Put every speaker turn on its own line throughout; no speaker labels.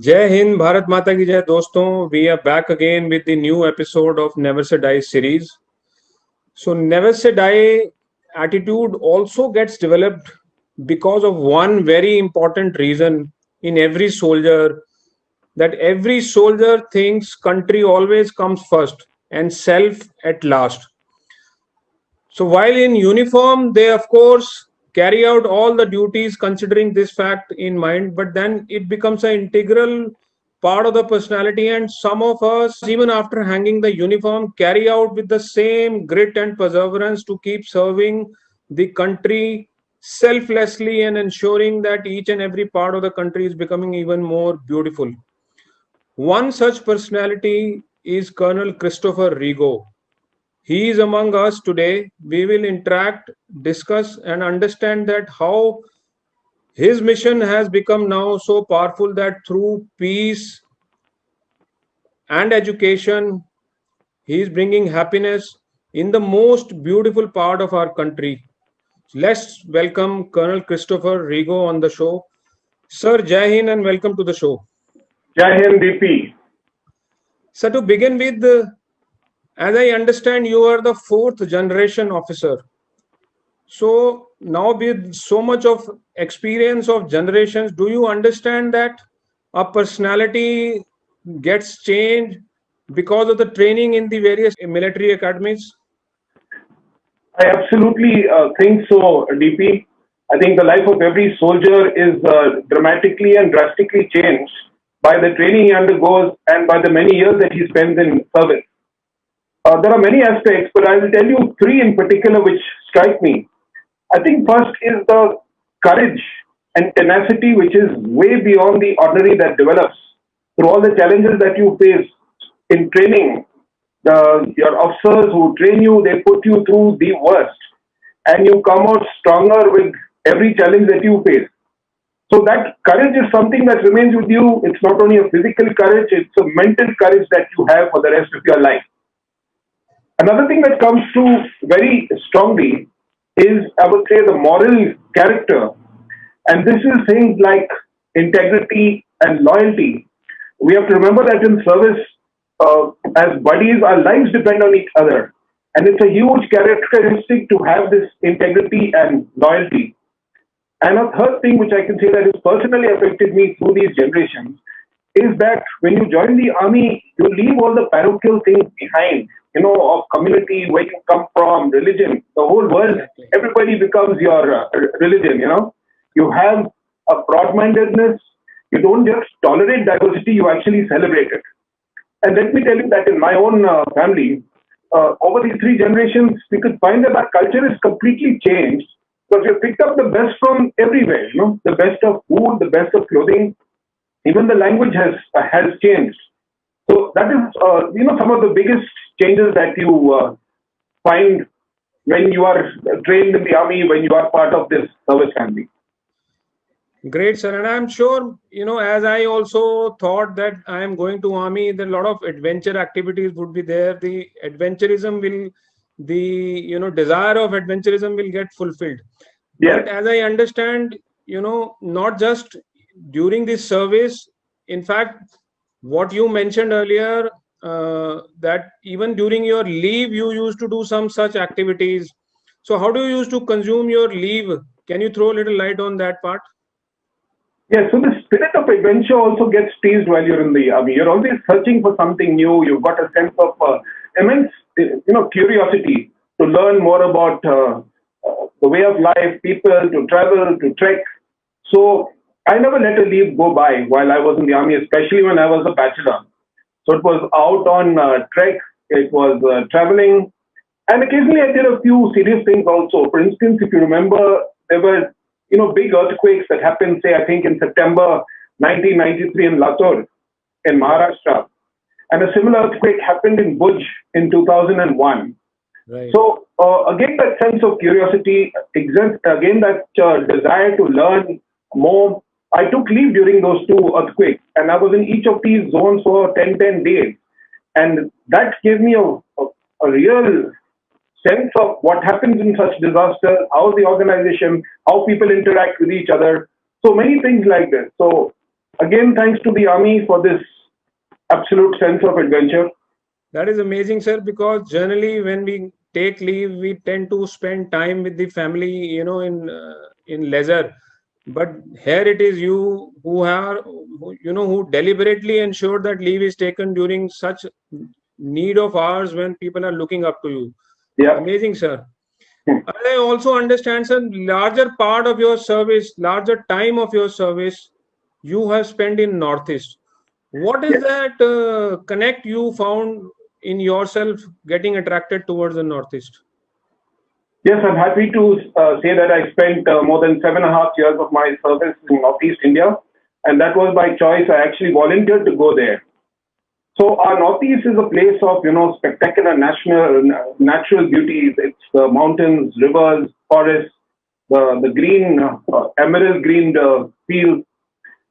जय हिंद भारत माता की जय दोस्तों we are back again with the new episode of Never Say Die series. So Never Say Die attitude also gets developed because of one very important reason in every soldier, that every soldier thinks country always comes first and self at last. So while in uniform, they of course carry out all the duties considering this fact in mind, but then it becomes an integral part of the personality. And some of us, even after hanging the uniform, carry out with the same grit and perseverance to keep serving the country selflessly and ensuring that each and every part of the country is becoming even more beautiful. One such personality is Colonel Christopher Rego. He is among us today. We will interact, discuss, and understand that how his mission has become now so powerful that through peace and education, he is bringing happiness in the most beautiful part of our country. Let's welcome Colonel Christopher Rego on the show. Sir, Jai Hind and welcome to the show.
Jai Hind, DP.
So, to begin with, as I understand, you are the fourth generation officer. So now with so much of experience of generations, do you understand that a personality gets changed because of the training in the various military academies?
I absolutely think so, DP. I think the life of every soldier is dramatically and drastically changed by the training he undergoes and by the many years that he spends in service. There are many aspects, but I will tell you three in particular which strike me. I think first is the courage and tenacity, which is way beyond the ordinary that develops through all the challenges that you face in training. Your officers who train you, they put you through the worst, and you come out stronger with every challenge that you face. So that courage is something that remains with you. It's not only a physical courage, it's a mental courage that you have for the rest of your life. Another thing that comes through very strongly is, I would say, the moral character. And this is things like integrity and loyalty. We have to remember that in service, as buddies, our lives depend on each other. And it's a huge characteristic to have this integrity and loyalty. And a third thing which I can say that has personally affected me through these generations is that when you join the army, you leave all the parochial things behind, of community, where you come from, religion, the whole world, everybody becomes your religion, You have a broad-mindedness. You don't just tolerate diversity, you actually celebrate it. And let me tell you that in my own family, over these three generations, we could find that our culture is completely changed because we picked up the best from everywhere, the best of food, the best of clothing, even the language has changed. So that is, some of the biggest changes that you find when you are trained in the army, when you are part of this service family.
Great, sir. And I'm sure, as I also thought that I am going to army, there a lot of adventure activities would be there. The adventurism will, desire of adventurism will get fulfilled.
Yes.
But as I understand, not just during this service, in fact, what you mentioned earlier, that even during your leave, you used to do some such activities. So how do you used to consume your leave? Can you throw a little light on that part?
Yeah, so the spirit of adventure also gets teased while you're in the army. You're always searching for something new. You've got a sense of immense, curiosity to learn more about the way of life, people, to travel, to trek. So I never let a leave go by while I was in the army, especially when I was a bachelor. So it was out on trek, it was traveling, and occasionally I did a few serious things also. For instance, if you remember, there were big earthquakes that happened, say, I think in September 1993 in Latur in Maharashtra. And a similar earthquake happened in Bhuj in 2001.
Right.
So again, that sense of curiosity, again, that desire to learn more. I took leave during those two earthquakes, and I was in each of these zones for 10 days. And that gave me a real sense of what happens in such disasters, how the organization, how people interact with each other. So many things like this. So again, thanks to the army for this absolute sense of adventure.
That is amazing, sir, because generally when we take leave, we tend to spend time with the family, in leisure. But here it is you who are, who deliberately ensure that leave is taken during such need of hours when people are looking up to you.
Yeah.
Amazing, sir.
Hmm.
I also understand, sir, larger part of your service, larger time of your service, you have spent in Northeast. What is
Yes.
that connect you found in yourself getting attracted towards the Northeast?
Yes, I'm happy to say that I spent more than 7.5 years of my service in Northeast India, and that was by choice. I actually volunteered to go there. So our Northeast is a place of spectacular natural beauties. It's the mountains, rivers, forests, the green emerald green fields,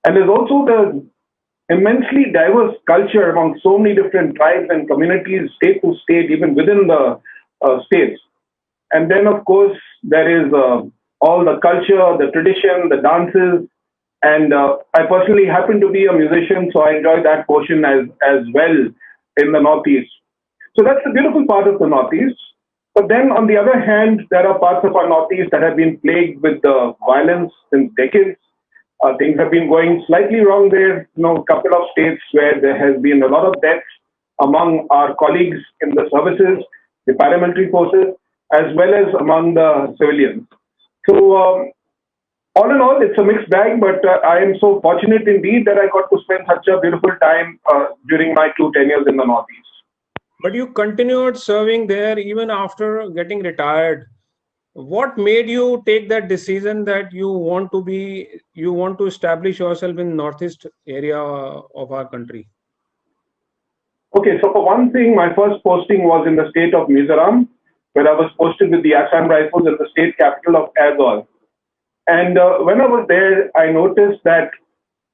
and there's also the immensely diverse culture among so many different tribes and communities, state to state, even within the states. And then, of course, there is all the culture, the tradition, the dances. And I personally happen to be a musician, so I enjoy that portion as well in the Northeast. So that's the beautiful part of the Northeast. But then, on the other hand, there are parts of our Northeast that have been plagued with violence since decades. Things have been going slightly wrong there. A couple of states where there has been a lot of deaths among our colleagues in the services, the paramilitary forces, as well as among the civilians. So, all in all, it's a mixed bag, but I am so fortunate indeed that I got to spend such a beautiful time during my 2 tenures in the Northeast.
But you continued serving there even after getting retired. What made you take that decision that you want to establish yourself in Northeast area of our country?
Okay, so for one thing, my first posting was in the state of Mizoram, where I was posted with the Assam Rifles at the state capital of Aizawl. And when I was there, I noticed that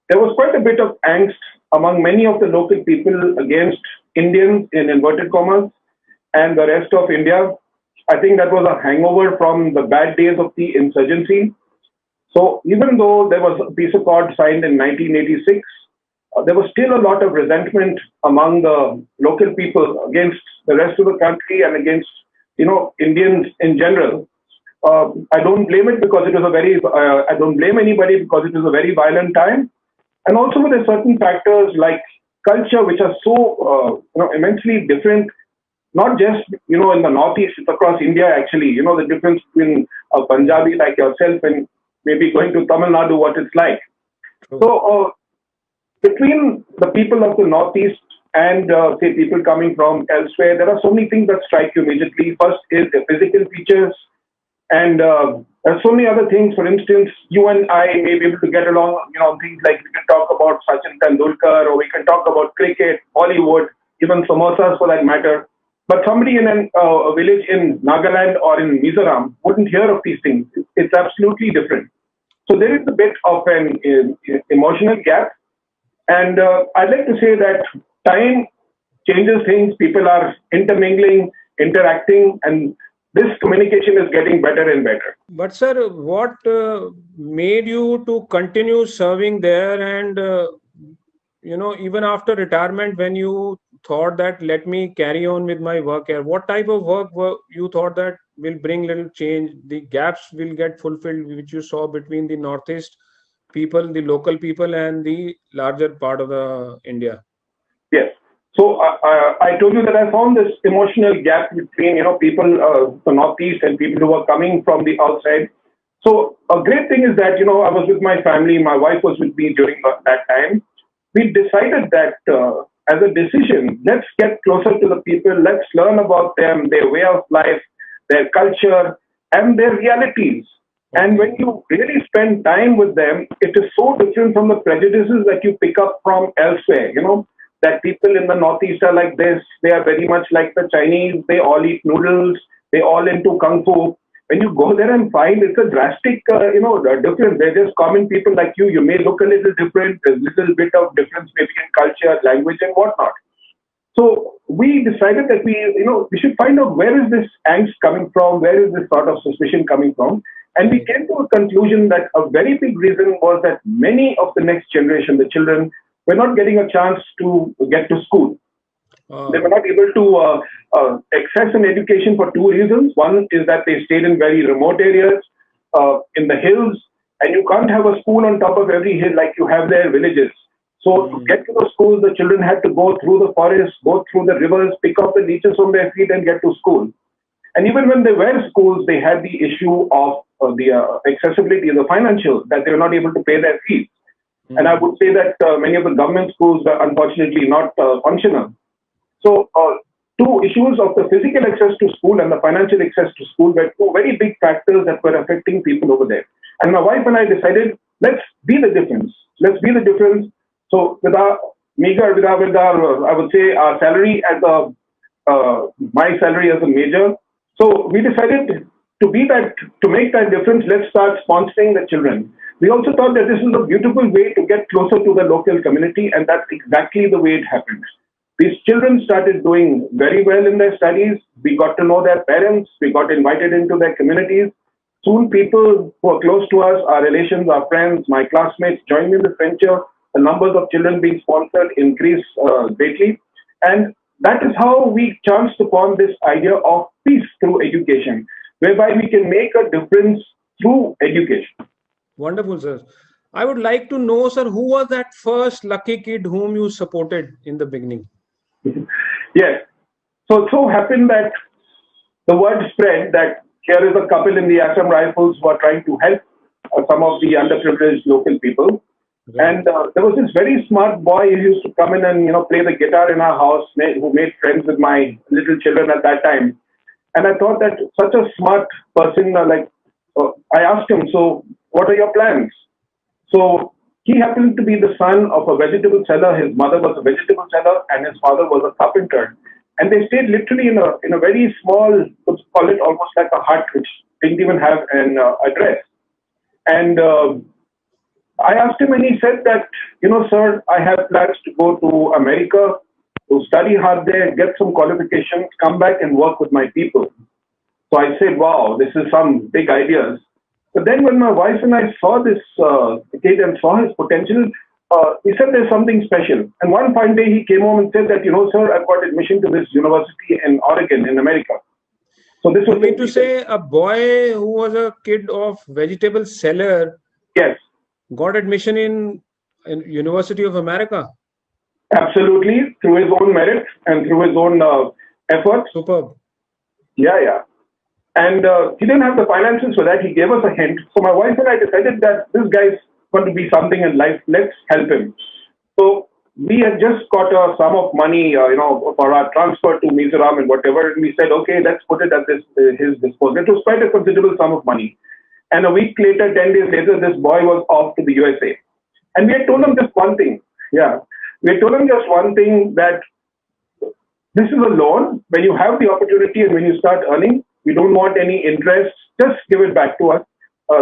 there was quite a bit of angst among many of the local people against Indians, in inverted commas, and the rest of India. I think that was a hangover from the bad days of the insurgency. So even though there was a peace accord signed in 1986, there was still a lot of resentment among the local people against the rest of the country and against Indians in general. I don't blame it because it was a very. I don't blame anybody because it was a very violent time, and also there are certain factors like culture which are so immensely different. Not just in the Northeast, it's across India actually. The difference between a Punjabi like yourself and maybe going to Tamil Nadu, what it's like.
True.
So between the people of the Northeast and say people coming from elsewhere, there are so many things that strike you immediately. First is the physical features. And there's so many other things. For instance, you and I may be able to get along, things like we can talk about Sachin Tendulkar, or we can talk about cricket, Bollywood, even samosas for that matter. But somebody in a village in Nagaland or in Mizoram wouldn't hear of these things. It's absolutely different. So there is a bit of an emotional gap. And I'd like to say that time changes things. People are intermingling, interacting, and this communication is getting better and better.
But sir, what made you to continue serving there, and even after retirement, when you thought that let me carry on with my work here, what type of work you thought that will bring little change, the gaps will get fulfilled, which you saw between the Northeast people, the local people, and the larger part of the India?
Yes. So I told you that I found this emotional gap between people the Northeast and people who are coming from the outside. So a great thing is that I was with my family. My wife was with me during that time. We decided that as a decision, let's get closer to the people. Let's learn about them, their way of life, their culture, and their realities. And when you really spend time with them, it is so different from the prejudices that you pick up from elsewhere. That people in the Northeast are like this. They are very much like the Chinese. They all eat noodles. They all into kung fu. When you go there and find it's a drastic, difference. They're just common people like you. You may look a little different. There's a little bit of difference maybe in culture, language, and whatnot. So we decided that we should find out where is this angst coming from, where is this sort of suspicion coming from, And we
Right.
came to a conclusion that a very big reason was that many of the next generation, the children, were not getting a chance to get to school. They were
Oh.
not able to access an education for two reasons. One is that they stayed in very remote areas, in the hills, and you can't have a school on top of every hill like you have their villages. So to
Mm.
get to the school, the children had to go through the forest, go through the rivers, pick up the leeches from their feet, and get to school. And even when they were schools, they had the issue of the accessibility, the financial, that they were not able to pay their fees. And I
Mm.
would say that many of the government schools were unfortunately not functional. So, two issues of the physical access to school and the financial access to school were two very big factors that were affecting people over there. And my wife and I decided, let's be the difference. Let's be the difference. So, with our meager, with our I would say, our salary as a, my salary as a major. So, we decided to be that, to make that difference, let's start sponsoring the children. We also thought that this is a beautiful way to get closer to the local community, and that's exactly the way it happened. These children started doing very well in their studies. We got to know their parents. We got invited into their communities. Soon, people who are close to us, our relations, our friends, my classmates, joined in this venture. The numbers of children being sponsored increased greatly. And that is how we chanced upon this idea of peace through education, whereby we can make a difference through education.
Wonderful, sir. I would like to know, sir, who was that first lucky kid whom you supported in the beginning?
Yes. So it so happened that the word spread that here is a couple in the Assam Rifles who are trying to help some of the underprivileged local people.
Right.
And there was this very smart boy who used to come in and play the guitar in our house, who made friends with my little children at that time. And I thought that such a smart person, I asked him, so what are your plans? So he happened to be the son of a vegetable seller. His mother was a vegetable seller, and his father was a carpenter. And they stayed literally in a very small, let's call it almost like a hut, which didn't even have an address. And I asked him, and he said that, sir, I have plans to go to America to study hard there, get some qualifications, come back and work with my people. So I said, wow, this is some big ideas. But then when my wife and I saw this kid and saw his potential, he said there's something special. And one fine day he came home and said that, sir, I've got admission to this university in Oregon in America. So this
You
was
mean to
50 cents.
say a boy who was a kid of vegetable seller
Yes,
got admission in University of America?
absolutely, through his own merit and through his own efforts.
Superb.
Yeah, yeah. And he didn't have the finances for that. He gave us a hint. So my wife and I decided that this guy's going to be something in life. Let's help him. So we had just got a sum of money, for our transfer to Mizoram and whatever. And we said, okay, let's put it at his disposal. It was quite a considerable sum of money. And a week later, 10 days later, this boy was off to the USA. And we had told him just one thing. Yeah. We had told him just one thing, that this is a loan. When you have the opportunity and when you start earning, we don't want any interest. Just give it back to us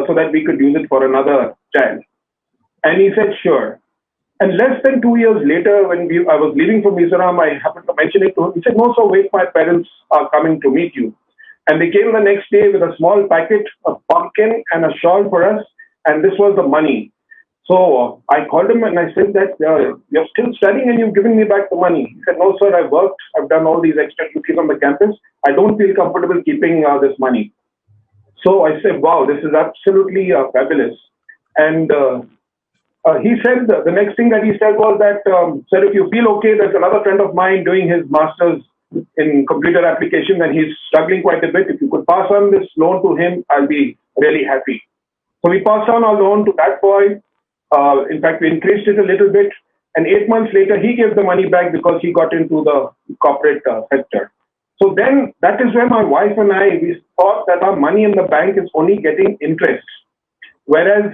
so that we could use it for another child. And he said, sure. And less than 2 years later, when I was leaving for Mizoram, I happened to mention it to him. He said, no, so wait, my parents are coming to meet you. And they came the next day with a small packet, a pumpkin, and a shawl for us. And this was the money. So I called him and I said that you're still studying and you've given me back the money. He said, no, sir, I've worked. I've done all these extra duties on the campus. I don't feel comfortable keeping this money. So I said, wow, this is absolutely fabulous. And he said, the next thing that he said was that, sir, if you feel okay, there's another friend of mine doing his master's in computer application and he's struggling quite a bit. If you could pass on this loan to him, I'll be really happy. So we passed on our loan to that boy. In fact, we increased it a little bit. And 8 months later, he gave the money back because he got into the corporate sector. So then that is where my wife and we thought that our money in the bank is only getting interest. Whereas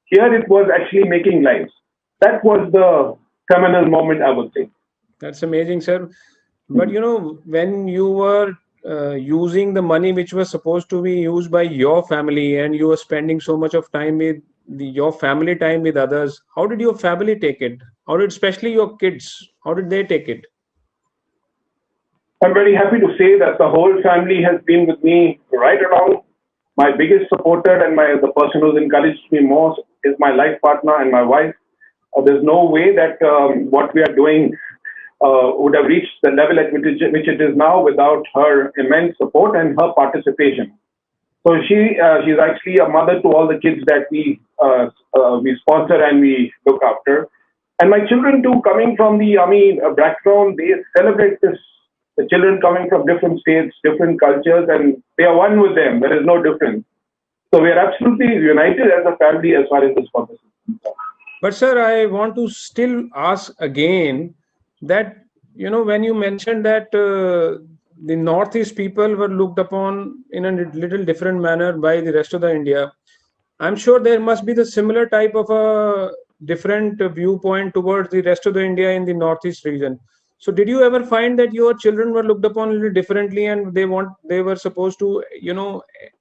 here it was actually making lives. That was the seminal moment, I would say.
That's amazing, sir. But when you were using the money which was supposed to be used by your family and you were spending so much of time with your family time with others, how did your family take it? How did, especially your kids, how did they take it?
I'm very happy to say that the whole family has been with me right along. my biggest supporter and the person who's encouraged me most is my life partner and my wife. There's no way that what we are doing would have reached the level at which it is now without her immense support and her participation. So she's actually a mother to all the kids that we sponsor and we look after. And my children too, coming from the army background, they celebrate this. The children coming from different states, different cultures, and they are one with them. There is no difference. So we are absolutely united as a family as far as this purpose is concerned.
But sir, I want to still ask again that, when you mentioned that the Northeast people were looked upon in a little different manner by the rest of the India, I'm sure there must be the similar type of a different viewpoint towards the rest of the India in the Northeast region. So did you ever find that your children were looked upon a little differently and they were supposed to,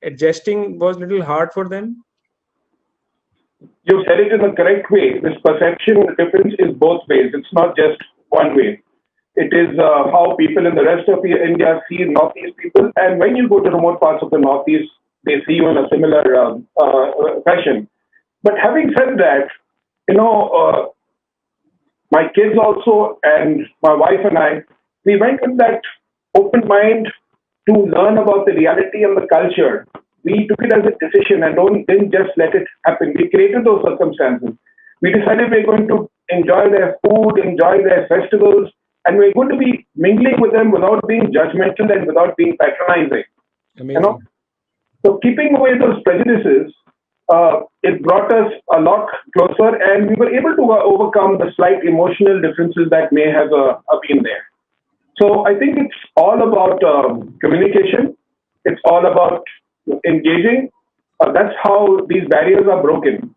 adjusting was a little hard for them?
You said it in the correct way. This perception difference is both ways. It's not just one way. It is how people in the rest of India see Northeast people. And when you go to remote parts of the Northeast, they see you in a similar fashion. But having said that, my kids also and my wife and I, we went with that open mind to learn about the reality and the culture. We took it as a decision and didn't just let it happen. We created those circumstances. We decided we're going to enjoy their food, enjoy their festivals, and we're going to be mingling with them without being judgmental and without being patronizing.
Amazing.
So keeping away those prejudices, it brought us a lot closer, and we were able to overcome the slight emotional differences that may have been there. So I think it's all about communication. It's all about engaging. That's how these barriers are broken.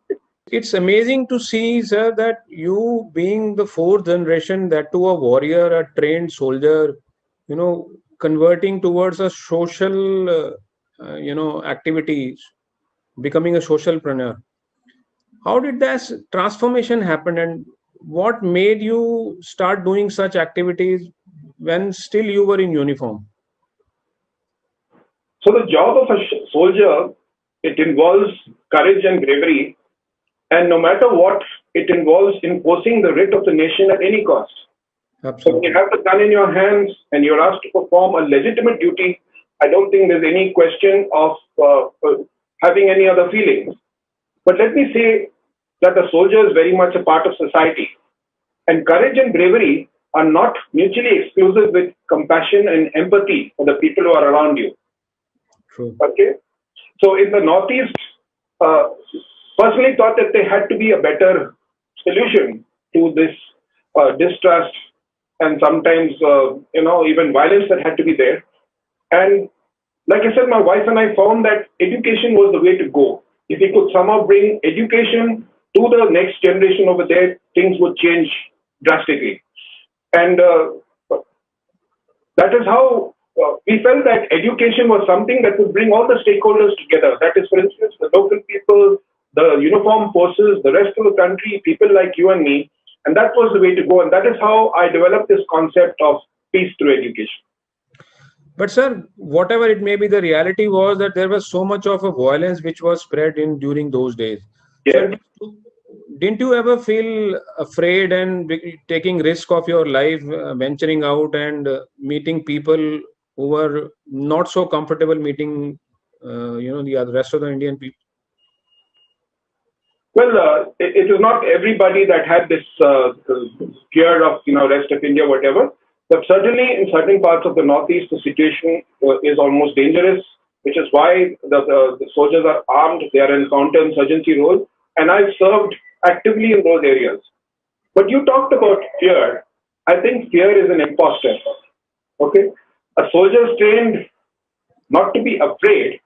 It's amazing to see, sir, that you being the fourth generation, that to a warrior, a trained soldier, converting towards a social, activities, becoming a socialpreneur. How did that transformation happen, and what made you start doing such activities when still you were in uniform?
So the job of a soldier, it involves courage and bravery, and no matter what, it involves enforcing the writ of the nation at any cost.
Absolutely.
So when you have the gun in your hands and you're asked to perform a legitimate duty, I don't think there's any question of having any other feelings. But let me say that the soldier is very much a part of society. And courage and bravery are not mutually exclusive with compassion and empathy for the people who are around you.
True.
Okay? So in the Northeast, personally thought that there had to be a better solution to this distrust and sometimes, even violence that had to be there. And like I said, my wife and I found that education was the way to go. If we could somehow bring education to the next generation over there, things would change drastically. And that is how we felt that education was something that would bring all the stakeholders together. That is, for instance, the local people, the uniformed forces, the rest of the country, people like you and me. And that was the way to go. And that is how I developed this concept of peace through education.
But sir, whatever it may be, the reality was that there was so much of a violence which was spread during those days.
Yeah.
So didn't you ever feel afraid and taking risk of your life, venturing out and meeting people who were not so comfortable meeting, the rest of the Indian people?
Well, it is not everybody that had this fear of rest of India, whatever. But certainly in certain parts of the Northeast, the situation is almost dangerous, which is why the soldiers are armed. They are in counterinsurgency role, and I've served actively in those areas. But you talked about fear. I think fear is an imposter. Okay, a soldier is trained not to be afraid,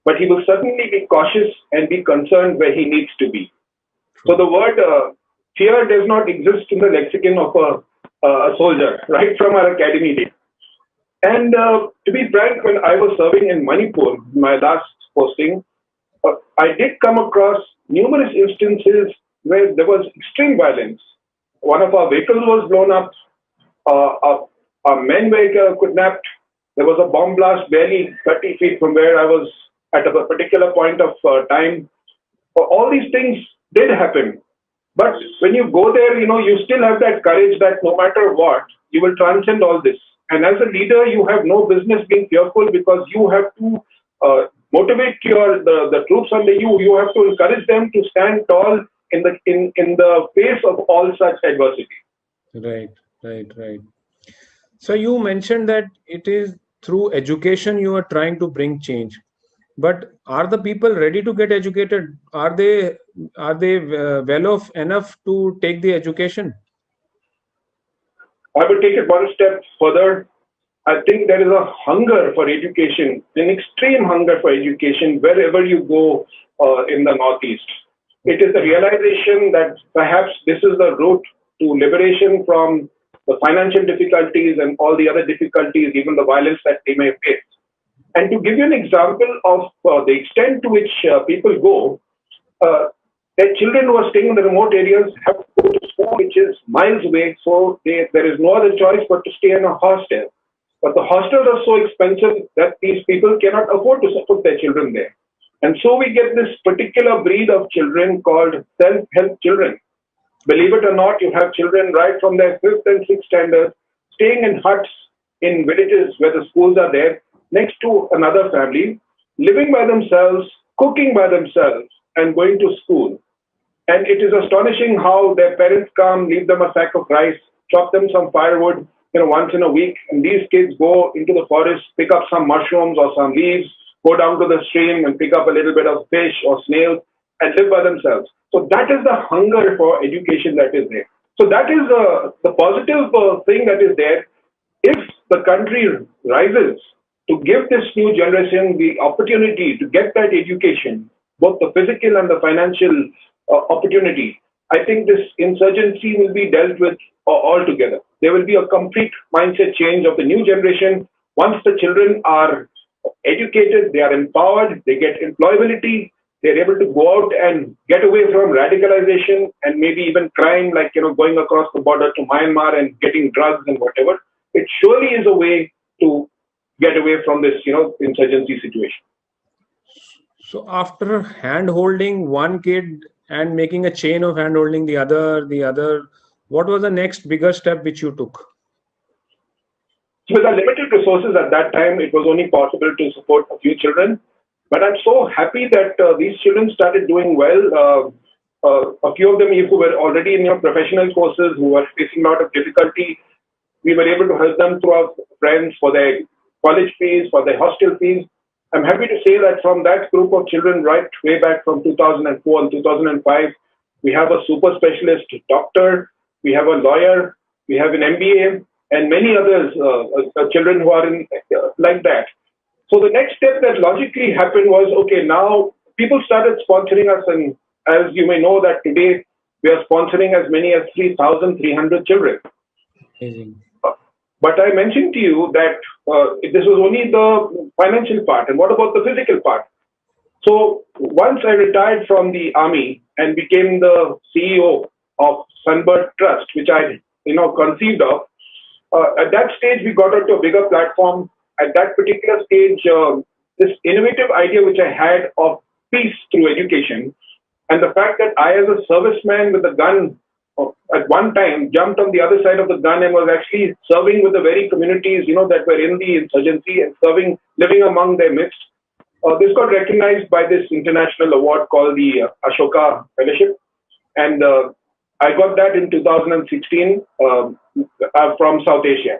but he will certainly be cautious and be concerned where he needs to be. So the word fear does not exist in the lexicon of a soldier, right from our academy days. And to be frank, when I was serving in Manipur, my last posting, I did come across numerous instances where there was extreme violence. One of our vehicles was blown up, our men were kidnapped, there was a bomb blast barely 30 feet from where I was at a particular point of time. All these things did happen. But when you go there, you still have that courage that no matter what, you will transcend all this. And as a leader, you have no business being fearful, because you have to motivate the troops under you. You have to encourage them to stand tall in the face of all such adversity.
Right, right, right. So you mentioned that it is through education you are trying to bring change. But are the people ready to get educated? Are they well off enough to take the education?
I would take it one step further. I think there is a hunger for education, an extreme hunger for education wherever you go in the Northeast. It is the realization that perhaps this is the route to liberation from the financial difficulties and all the other difficulties, even the violence that they may face. And to give you an example of the extent to which people go, uh, their children who are staying in the remote areas have to go to school, which is miles away, so there is no other choice but to stay in a hostel. But the hostels are so expensive that these people cannot afford to put their children there. And so we get this particular breed of children called self-help children. Believe it or not, you have children right from their fifth and sixth standards staying in huts in villages where the schools are there, next to another family, living by themselves, cooking by themselves, and going to school. And it is astonishing how their parents come, leave them a sack of rice, chop them some firewood, once in a week. And these kids go into the forest, pick up some mushrooms or some leaves, go down to the stream and pick up a little bit of fish or snails and live by themselves. So that is the hunger for education that is there. So that is the positive thing that is there. If the country rises to give this new generation the opportunity to get that education, both the physical and the financial opportunity, I think this insurgency will be dealt with altogether. There will be a complete mindset change of the new generation. Once the children are educated, they are empowered, they get employability, they're able to go out and get away from radicalization and maybe even crime, like going across the border to Myanmar and getting drugs and whatever. It surely is a way to get away from this, insurgency situation.
So after hand holding one kid and making a chain of hand holding the other, what was the next bigger step which you took?
So with our limited resources at that time, it was only possible to support a few children. But I'm so happy that these children started doing well. A few of them who were already in professional courses, who were facing a lot of difficulty, we were able to help them through our friends for their college fees, for their hostel fees. I'm happy to say that from that group of children, right way back from 2004 and 2005, we have a super specialist doctor, we have a lawyer, we have an MBA, and many others, children who are in like that. So the next step that logically happened was, okay, now people started sponsoring us, and as you may know that today we are sponsoring as many as 3,300 children.
Amazing.
But I mentioned to you that this was only the financial part. And what about the physical part? So once I retired from the army and became the CEO of Sunbird Trust, which I conceived of, at that stage we got onto a bigger platform. At that particular stage, this innovative idea which I had of peace through education, and the fact that I, as a serviceman with a gun, at one time jumped on the other side of the gun and was actually serving with the very communities, that were in the insurgency and living among their midst. This got recognized by this international award called the Ashoka Fellowship, and I got that in 2016 from South Asia.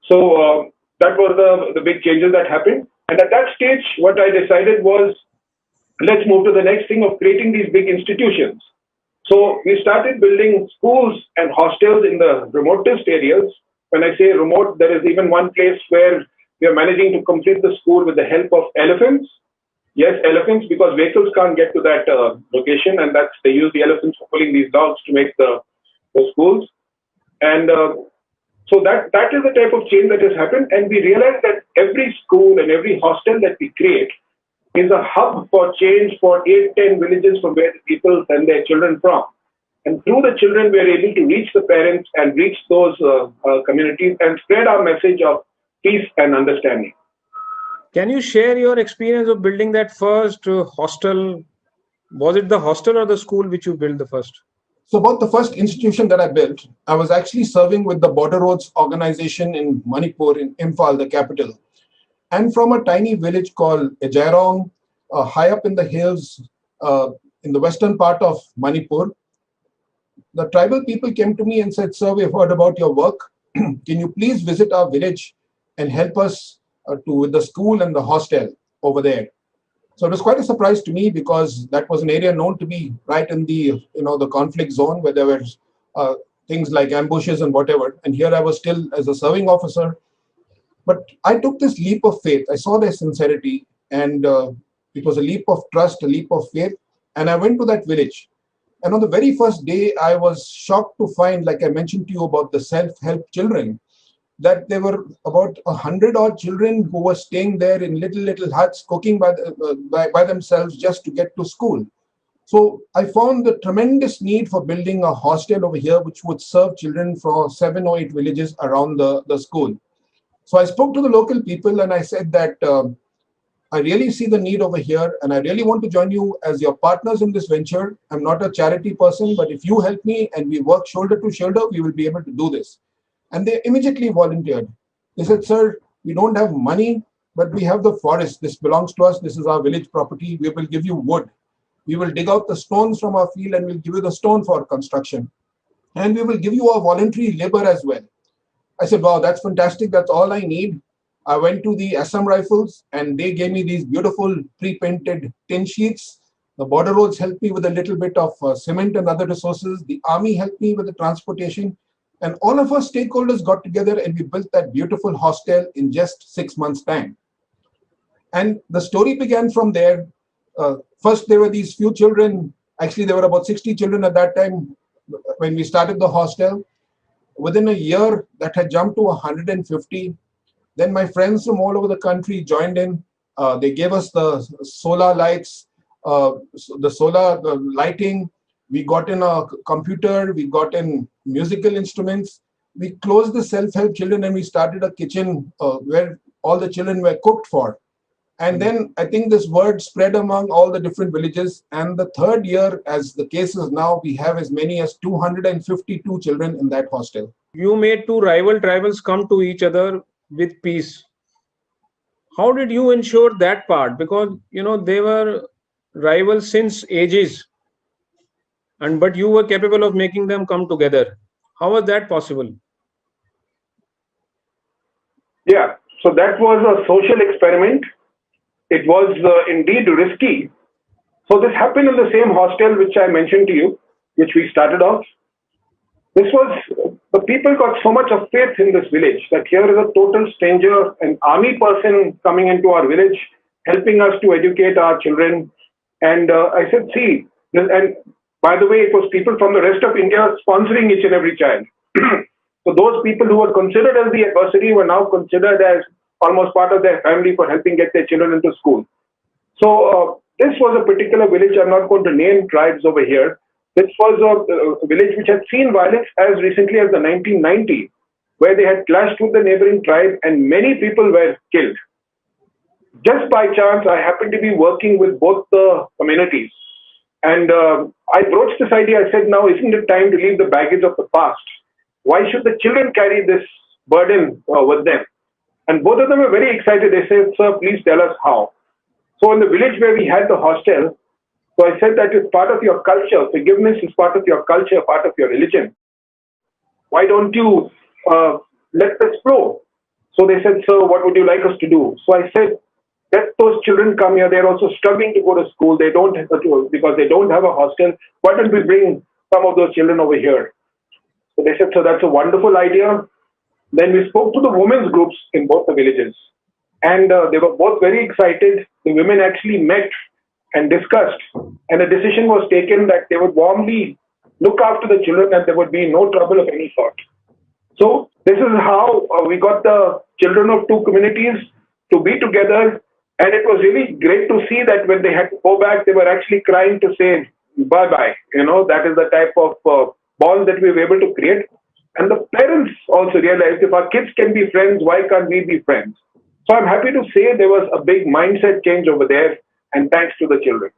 So that was the big changes that happened. And at that stage, what I decided was, let's move to the next thing of creating these big institutions. So we started building schools and hostels in the remotest areas. When I say remote, there is even one place where we are managing to complete the school with the help of elephants. Yes, elephants, because vehicles can't get to that location, and they use the elephants for pulling these dogs to make the schools. And so that is the type of change that has happened. And we realized that every school and every hostel that we create is a hub for change for 8-10 villages from where the people send their children from. And through the children, we are able to reach the parents and reach those communities and spread our message of peace and understanding.
Can you share your experience of building that first hostel? Was it the hostel or the school which you built the first?
So about the first institution that I built, I was actually serving with the Border Roads Organization in Manipur, in Imphal, the capital. And from a tiny village called Ejairong, high up in the hills uh, in the western part of Manipur, the tribal people came to me and said, "Sir, we've heard about your work. Can you please visit our village and help us with the school and the hostel over there?" So it was quite a surprise to me because that was an area known to be right in the the conflict zone where there were uh, things like ambushes and whatever. And here I was still as a serving officer, but I took this leap of faith. I saw their sincerity, and it was a leap of trust, a leap of faith. And I went to that village. And on the very first day, I was shocked to find, like I mentioned to you about the self-help children, that there were about 100 odd children who were staying there in little huts, cooking by themselves just to get to school. So I found the tremendous need for building a hostel over here, which would serve children from 7 or 8 villages around the school. So I spoke to the local people and I said that I really see the need over here and I really want to join you as your partners in this venture. I'm not a charity person, but if you help me and we work shoulder to shoulder, we will be able to do this. And they immediately volunteered. They said, "Sir, we don't have money, but we have the forest. This belongs to us. This is our village property. We will give you wood. We will dig out the stones from our field and we'll give you the stone for construction. And we will give you our voluntary labor as well." I said, "Wow, that's fantastic. That's all I need." I went to the Assam Rifles and they gave me these beautiful pre-painted tin sheets. The border roads helped me with a little bit of cement and other resources. The army helped me with the transportation. And all of our stakeholders got together and we built that beautiful hostel in just 6 months' time. And the story began from there. First, there were these few children. Actually, there were about 60 children at that time when we started the hostel. Within a year, that had jumped to 150. Then my friends from all over the country joined in. They gave us the solar lights, the solar lighting. We got in a computer. We got in musical instruments. We closed the self-help children and we started a kitchen where all the children were cooked for. And then I think this word spread among all the different villages. And the third year, as the case is now, we have as many as 252 children in that hostel.
You made two rival tribals come to each other with peace. How did you ensure that part? Because they were rivals since ages, and but you were capable of making them come together. How was that possible?
Yeah, so that was a social experiment. It was indeed risky. So this happened in the same hostel which I mentioned to you, which we started off. This was, the people got so much of faith in this village that here is a total stranger, an army person coming into our village, helping us to educate our children. And I said, see, and by the way, it was people from the rest of India sponsoring each and every child. So those people who were considered as the adversary were now considered as almost part of their family for helping get their children into school. So this was a particular village. I'm not going to name tribes over here. This was a village which had seen violence as recently as the 1990s, where they had clashed with the neighboring tribe and many people were killed. Just by chance, I happened to be working with both the communities. And I broached this idea. I said, now isn't it time to leave the baggage of the past? Why should the children carry this burden with them? And both of them were very excited. They said, sir, please tell us how. So in the village where we had the hostel, so I said that it's part of your culture. Forgiveness is part of your culture, part of your religion. Why don't you let this flow? So they said, sir, what would you like us to do? So I said, let those children come here. They're also struggling to go to school. They don't have to, because they don't have a hostel. Why don't we bring some of those children over here? So they said, so that's a wonderful idea. Then we spoke to the women's groups in both the villages. And they were both very excited. The women actually met and discussed. And a decision was taken that they would warmly look after the children and there would be no trouble of any sort. So this is how we got the children of two communities to be together. And it was really great to see that when they had to go back, they were actually crying to say bye-bye. That is the type of bond that we were able to create. And the parents also realized if our kids can be friends, why can't we be friends? So I'm happy to say there was a big mindset change over there, and thanks to the children.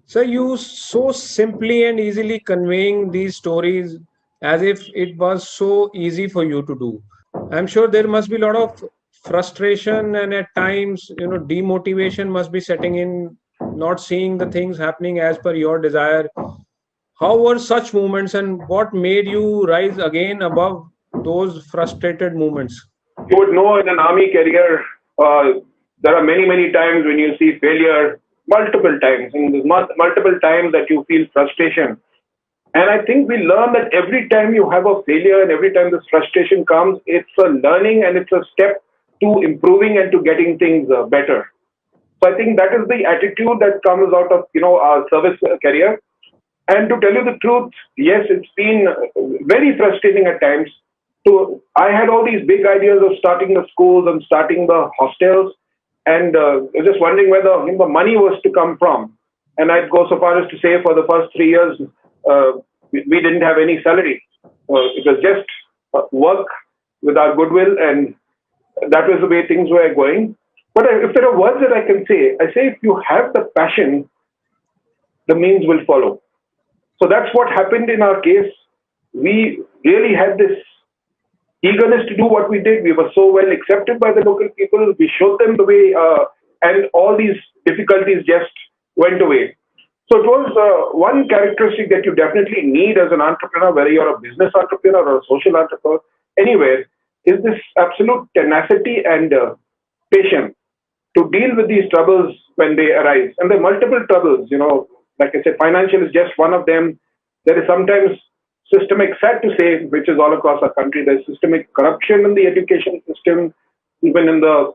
So you so simply and easily conveying these stories as if it was so easy for you to do. I'm sure there must be a lot of frustration and at times, demotivation must be setting in, not seeing the things happening as per your desire. How were such moments and what made you rise again above those frustrated moments?
You would know in an army career, there are many, many times when you see failure, multiple times, and there's multiple times that you feel frustration. And I think we learn that every time you have a failure and every time this frustration comes, it's a learning and it's a step to improving and to getting things better. So I think that is the attitude that comes out of our service career. And to tell you the truth, yes, it's been very frustrating at times. So I had all these big ideas of starting the schools and starting the hostels, and I was just wondering where the money was to come from. And I'd go so far as to say for the first 3 years, we didn't have any salary. It was just work with our goodwill, and that was the way things were going. But if there are words that I say if you have the passion, the means will follow. So that's what happened in our case. We really had this eagerness to do what we did. We were so well accepted by the local people. We showed them the way, and all these difficulties just went away. So it was one characteristic that you definitely need as an entrepreneur, whether you're a business entrepreneur or a social entrepreneur, anywhere, is this absolute tenacity and patience to deal with these troubles when they arise. And there are multiple troubles, like I said, financial is just one of them. There is sometimes systemic, sad to say, which is all across our country. There's systemic corruption in the education system, even in the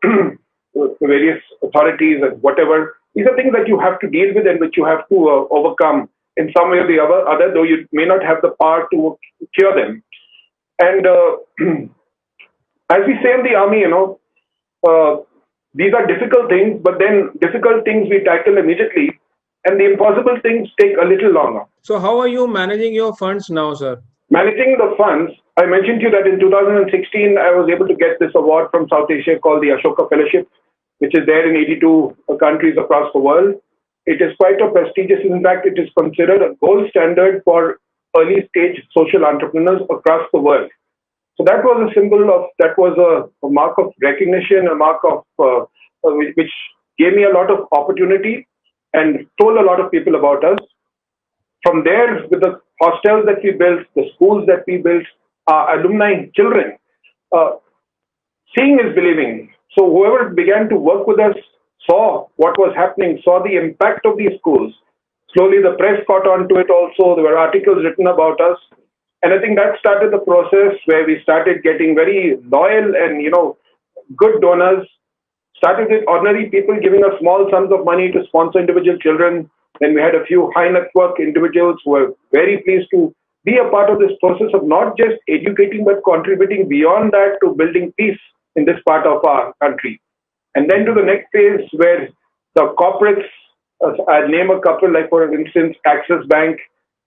various authorities and whatever. These are things that you have to deal with and which you have to overcome in some way or the other, though you may not have the power to cure them. And as we say in the army, these are difficult things, but then difficult things we tackle immediately, and the impossible things take a little longer.
So how are you managing your funds now, sir?
Managing the funds, I mentioned to you that in 2016, I was able to get this award from South Asia called the Ashoka Fellowship, which is there in 82 countries across the world. It is quite a prestigious, in fact, it is considered a gold standard for early stage social entrepreneurs across the world. So that was a symbol of, that was a mark of recognition, a mark of, which gave me a lot of opportunity and told a lot of people about us. From there, with the hostels that we built, the schools that we built, our alumni children, seeing is believing. So whoever began to work with us saw what was happening, saw the impact of these schools. Slowly the press caught on to it also. There were articles written about us. And I think that started the process where we started getting very loyal and, good donors. Started with ordinary people giving us small sums of money to sponsor individual children. Then we had a few high net worth individuals who were very pleased to be a part of this process of not just educating, but contributing beyond that to building peace in this part of our country. And then to the next phase where the corporates, I'll name a couple, like for instance, Axis Bank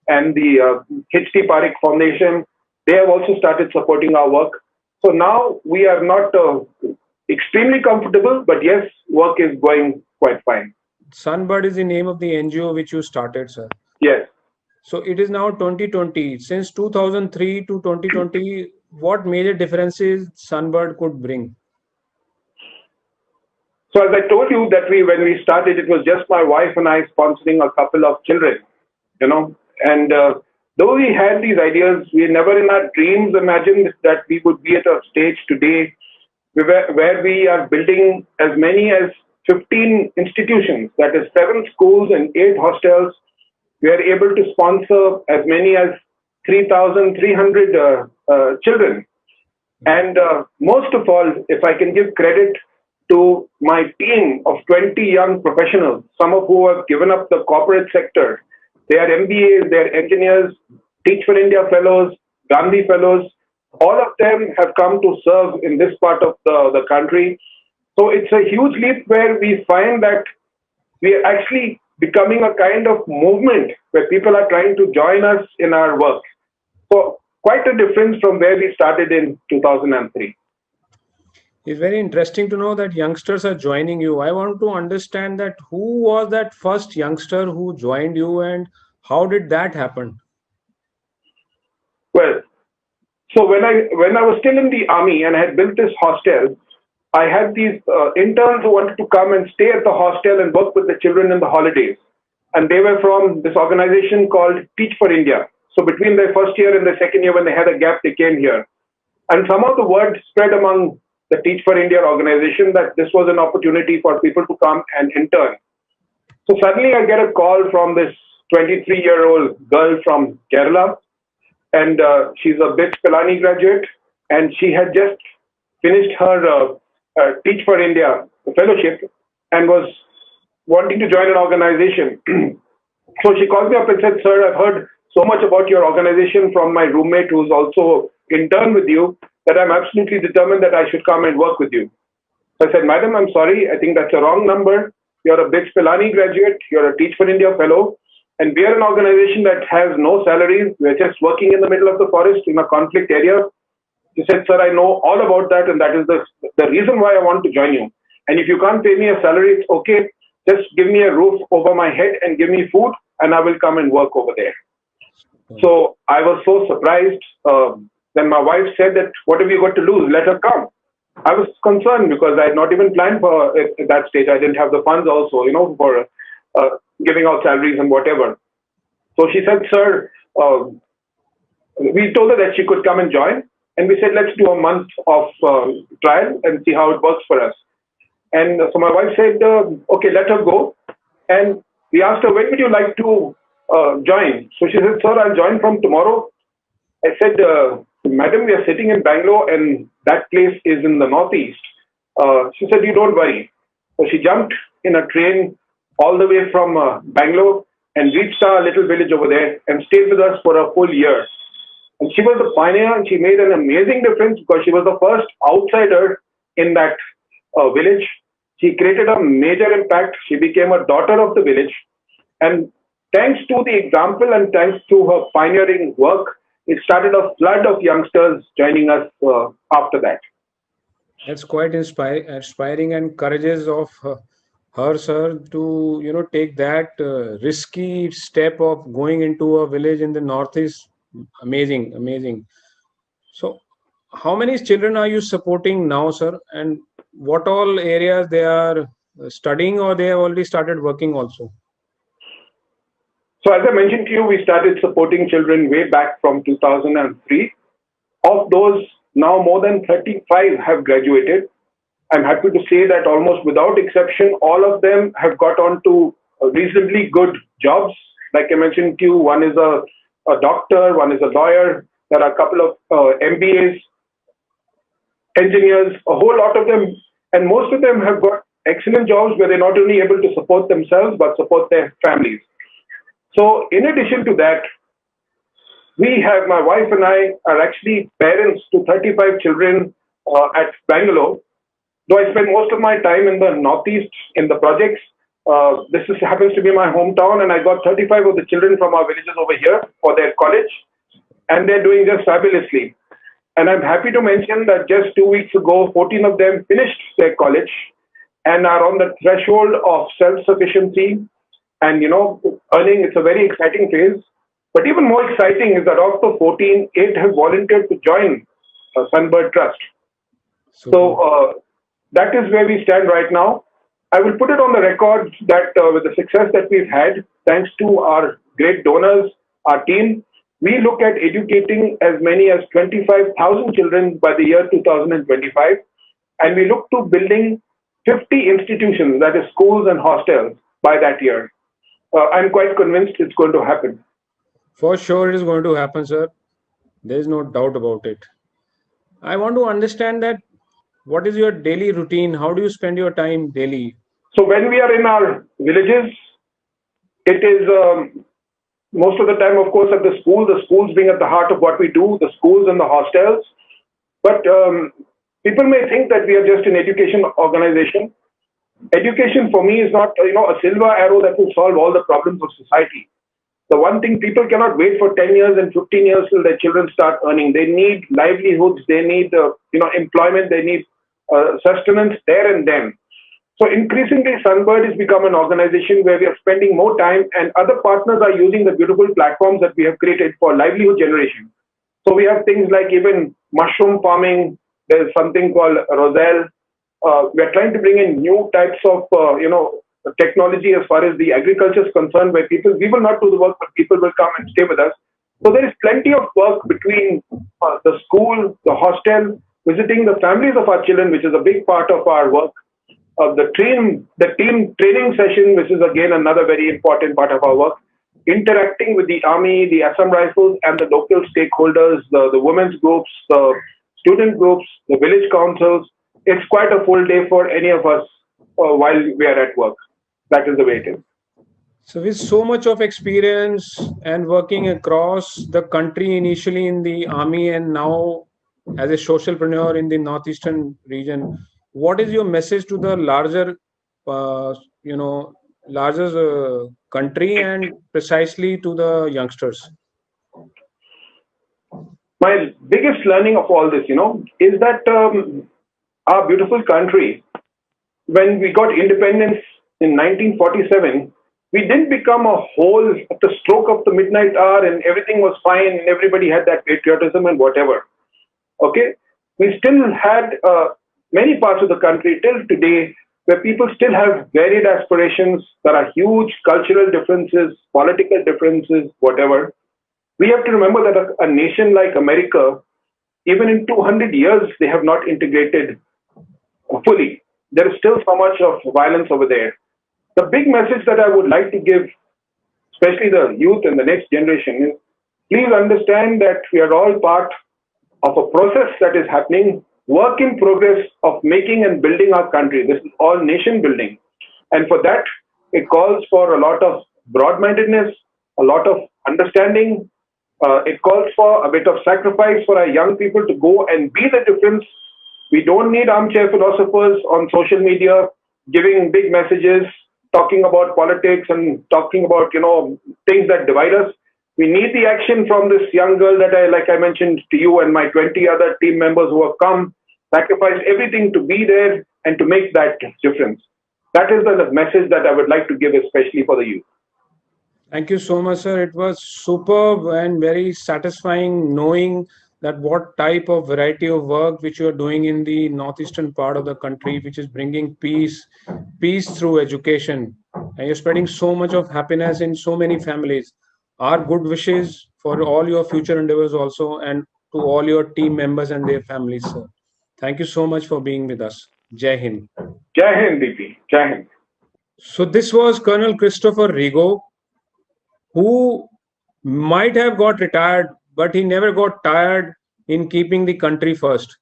and the H.T. Parekh Foundation, they have also started supporting our work. So now we are not extremely comfortable, but yes, work is going quite fine.
Sunbird is the name of the NGO which you started, sir.
Yes.
So it is now 2020. Since 2003 to 2020, what major differences Sunbird could bring?
So as I told you that when we started, it was just my wife and I sponsoring a couple of children, and though we had these ideas, we never in our dreams imagined that we would be at a stage today where we are building as many as 15 institutions, that is 7 schools and 8 hostels. We are able to sponsor as many as 3,300 children. And most of all, if I can give credit to my team of 20 young professionals, some of who have given up the corporate sector. They are MBAs, they are engineers, Teach for India fellows, Gandhi fellows. All of them have come to serve in this part of the country. So it's a huge leap where we find that we are actually becoming a kind of movement where people are trying to join us in our work. So quite a difference from where we started in 2003.
It's very interesting to know that youngsters are joining you. I want to understand that who was that first youngster who joined you and how did that happen?
Well, so when I was still in the army and I had built this hostel, I had these interns who wanted to come and stay at the hostel and work with the children in the holidays. And they were from this organization called Teach for India. So between their first year and the second year, when they had a gap, they came here. And somehow the word spread among the Teach for India organization that this was an opportunity for people to come and intern. So suddenly I get a call from this 23-year-old girl from Kerala, and she's a BITS Pilani graduate, and she had just finished her Teach for India fellowship and was wanting to join an organization. So she called me up and said, "Sir, I've heard so much about your organization from my roommate who's also intern with you that I'm absolutely determined that I should come and work with you." So I said, "Madam, I'm sorry. I think that's a wrong number. You're a BITS Pilani graduate. You're a Teach for India fellow. And we are an organization that has no salaries. We're just working in the middle of the forest in a conflict area." He said, "Sir, I know all about that, and that is the reason why I want to join you. And if you can't pay me a salary, it's okay. Just give me a roof over my head and give me food, and I will come and work over there." So I was so surprised. Then my wife said that, "What have you got to lose? Let her come." I was concerned because I had not even planned for it at that stage. I didn't have the funds also, for uh, giving out salaries and whatever. So she said, "Sir," we told her that she could come and join. And we said, "Let's do a month of trial and see how it works for us." And so my wife said, "Okay, let her go." And we asked her, "When would you like to join?" So she said, "Sir, I'll join from tomorrow." I said, "Madam, we are sitting in Bangalore and that place is in the northeast." She said, "You don't worry." So she jumped in a train all the way from Bangalore and reached our little village over there and stayed with us for a full year. And she was a pioneer and she made an amazing difference because she was the first outsider in that village. She created a major impact. She became a daughter of the village. And thanks to the example and thanks to her pioneering work, it started a flood of youngsters joining us after that.
That's quite inspiring and courageous of her, sir, to take that risky step of going into a village in the northeast. Amazing, amazing. So, how many children are you supporting now, sir? And what all areas they are studying, or they have already started working also?
So as I mentioned to you, we started supporting children way back from 2003. Of those, now more than 35 have graduated. I'm happy to say that almost without exception, all of them have got on to reasonably good jobs. Like I mentioned to you, one is a doctor, one is a lawyer. There are a couple of MBAs, engineers, a whole lot of them. And most of them have got excellent jobs where they're not only able to support themselves, but support their families. So in addition to that, my wife and I are actually parents to 35 children at Bangalore. Though I spend most of my time in the Northeast in the projects, happens to be my hometown, and I got 35 of the children from our villages over here for their college, and they're doing just fabulously. And I'm happy to mention that just 2 weeks ago, 14 of them finished their college and are on the threshold of self-sufficiency and, earning. It's a very exciting phase. But even more exciting is that of the 14, 8 have volunteered to join Sunbird Trust.
Super.
So that is where we stand right now. I will put it on the record that with the success that we've had, thanks to our great donors, our team, we look at educating as many as 25,000 children by the year 2025. And we look to building 50 institutions, that is schools and hostels, by that year. I'm quite convinced it's going to happen.
For sure, it is going to happen, sir. There is no doubt about it. I want to understand that what is your daily routine? How do you spend your time daily?
So when we are in our villages, it is most of the time, of course, at the schools being at the heart of what we do, the schools and the hostels. But people may think that we are just an education organization. Education for me is not, a silver arrow that will solve all the problems of society. The one thing, people cannot wait for 10 years and 15 years till their children start earning. They need livelihoods. They need, employment. They need sustenance there and then. So increasingly, Sunbird has become an organization where we are spending more time, and other partners are using the beautiful platforms that we have created for livelihood generation. So we have things like even mushroom farming. There's something called Roselle. We are trying to bring in new types of, technology as far as the agriculture is concerned, where we will not do the work, but people will come and stay with us. So there is plenty of work between the school, the hostel, visiting the families of our children, which is a big part of our work. The team training session, which is again another very important part of our work. Interacting with the army, the Assam Rifles, and the local stakeholders, the women's groups, the student groups, the village councils. It's quite a full day for any of us while we are at work. That is the way it is.
So with so much of experience and working across the country, initially in the army and now as a socialpreneur in the northeastern region, what is your message to the larger, country and precisely to the youngsters?
My biggest learning of all this, is that our beautiful country, when we got independence in 1947, we didn't become a whole at the stroke of the midnight hour and everything was fine and everybody had that patriotism and whatever. Okay? We still had many parts of the country till today where people still have varied aspirations. There are huge cultural differences, political differences, whatever. We have to remember that a nation like America, even in 200 years, they have not integrated fully. There is still so much of violence over there. The big message that I would like to give, especially the youth and the next generation, is please understand that we are all part of a process that is happening, work in progress of making and building our country. This is all nation building. And for that, it calls for a lot of broad-mindedness, a lot of understanding. It calls for a bit of sacrifice for our young people to go and be the difference. We don't need armchair philosophers on social media giving big messages, talking about politics and talking about, things that divide us. We need the action from this young girl that I mentioned to you and my 20 other team members who have come, sacrificed everything to be there and to make that difference. That is the message that I would like to give, especially for the youth.
Thank you so much, sir. It was superb and very satisfying knowing that what type of variety of work which you are doing in the northeastern part of the country, which is bringing peace through education. And you're spreading so much of happiness in so many families. Our good wishes for all your future endeavors also, and to all your team members and their families, sir. Thank you so much for being with us. Jai Hind.
Jai Hind, DP. Jai Hind.
So this was Colonel Christopher Rego, who might have got retired, but he never got tired in keeping the country first.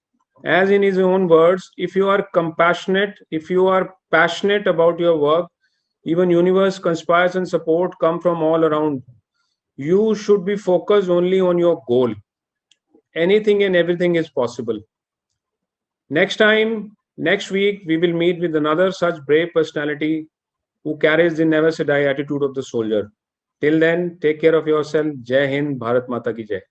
As in his own words, if you are compassionate, if you are passionate about your work, even universe conspires and support come from all around. You should be focused only on your goal. Anything and everything is possible. Next week, we will meet with another such brave personality who carries the never say die attitude of the soldier. Till then, take care of yourself. Jai Hind, Bharat Mata ki Jai.